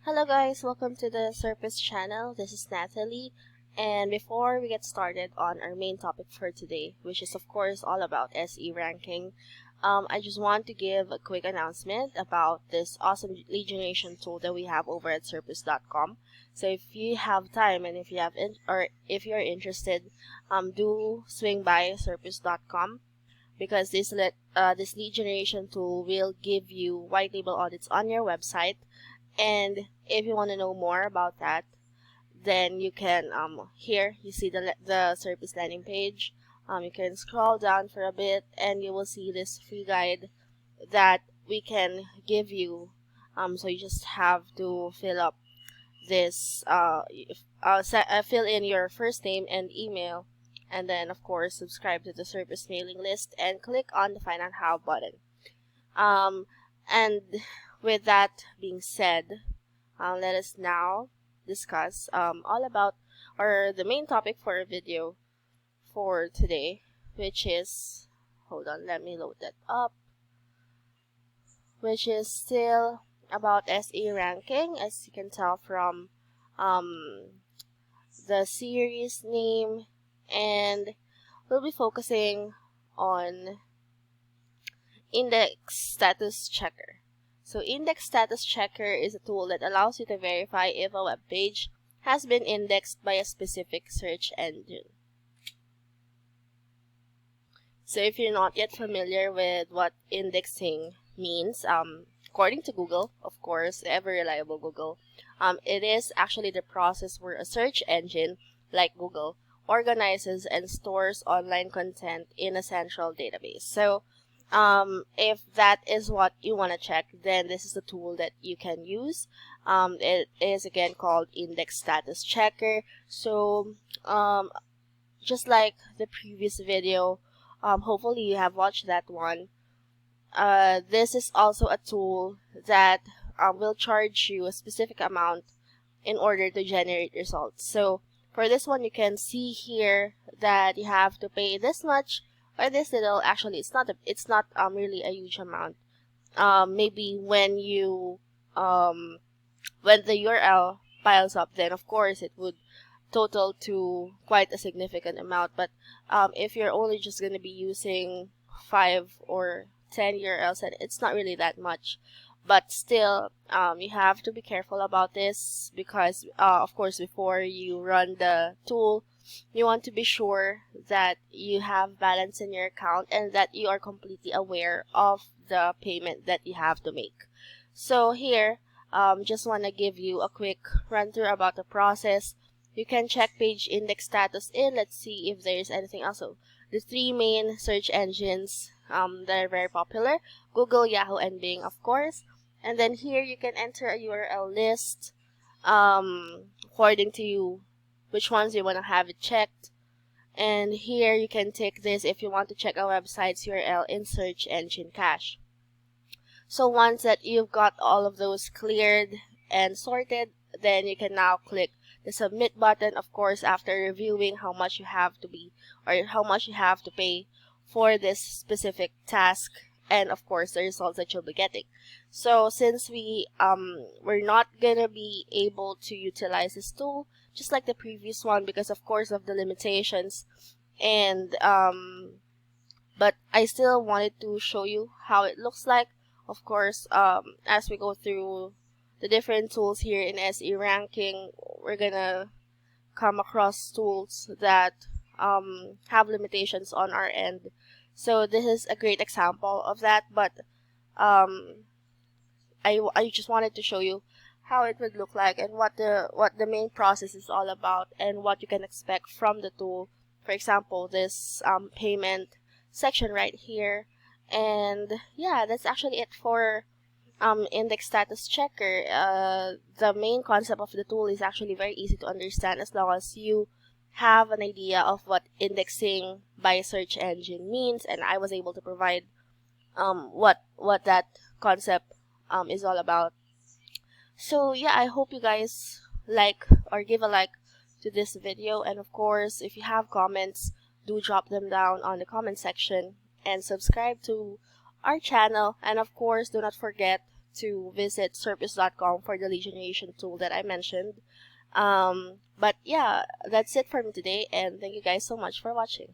Hello guys, welcome to the SERPWizz channel. This is Natalie, and before we get started on our main topic for today, which is of course all about SE ranking, I just want to give a quick announcement about this awesome lead generation tool that we have over at SERPWizz.com. So if you have time and if you're interested, do swing by SERPWizz.com because this lead generation tool will give you white label audits on your website. And if you want to know more about that, then you can here you see the SERPWizz landing page. You can scroll down for a bit and you will see this free guide that we can give you. So you just have to fill up this fill in your first name and email, and then of course subscribe to the SERPWizz mailing list and click on the Find Out How button. And with that being said, let us now discuss all about the main topic for our video for today, which is, hold on, let me load that up, which is still about SE ranking, as you can tell from the series name, and we'll be focusing on Index Status Checker. So Index Status Checker is a tool that allows you to verify if a web page has been indexed by a specific search engine. So if you're not yet familiar with what indexing means, according to Google, of course, ever reliable Google, it is actually the process where a search engine like Google organizes and stores online content in a central database. So if that is what you want to check, then this is the tool that you can use. It is again called Index Status Checker. So just like the previous video, hopefully you have watched that one. This is also a tool that will charge you a specific amount in order to generate results. So for this one, you can see here that you have to pay this much or this little. Actually, it's not really a huge amount. Maybe when you when the URL piles up, then of course it would total to quite a significant amount. But if you're only just going to be using 5 or 10 URLs, and it's not really that much. But still, you have to be careful about this because, of course, before you run the tool, you want to be sure that you have balance in your account and that you are completely aware of the payment that you have to make. So here, just want to give you a quick run through about the process. You can check page index status in. Let's see if there's anything else. So the 3 main search engines that are very popular: Google, Yahoo, and Bing, of course. And then here you can enter a URL list according to you, which ones you want to have it checked. And here you can take this if you want to check a website's URL in search engine cache. So once that you've got all of those cleared and sorted, then you can now click the submit button, of course, after reviewing how much you have to pay for this specific task, and of course the results that you'll be getting. So since we're not gonna be able to utilize this tool just like the previous one because of course of the limitations, and but I still wanted to show you how it looks like. Of course, as we go through the different tools here in SE ranking, we're gonna come across tools that have limitations on our end. So this is a great example of that, but I just wanted to show you how it would look like and what the main process is all about and what you can expect from the tool. For example, this payment section right here. And yeah, that's actually it for Index Status Checker. The main concept of the tool is actually very easy to understand as long as you have an idea of what indexing by a search engine means, and I was able to provide what that concept is all about. So yeah, I hope you guys like or give a like to this video, and of course if you have comments, do drop them down on the comment section and subscribe to our channel, and of course do not forget to visit SERPWizz.com for the lead generation tool that I mentioned. But yeah, that's it for me today, and thank you guys so much for watching.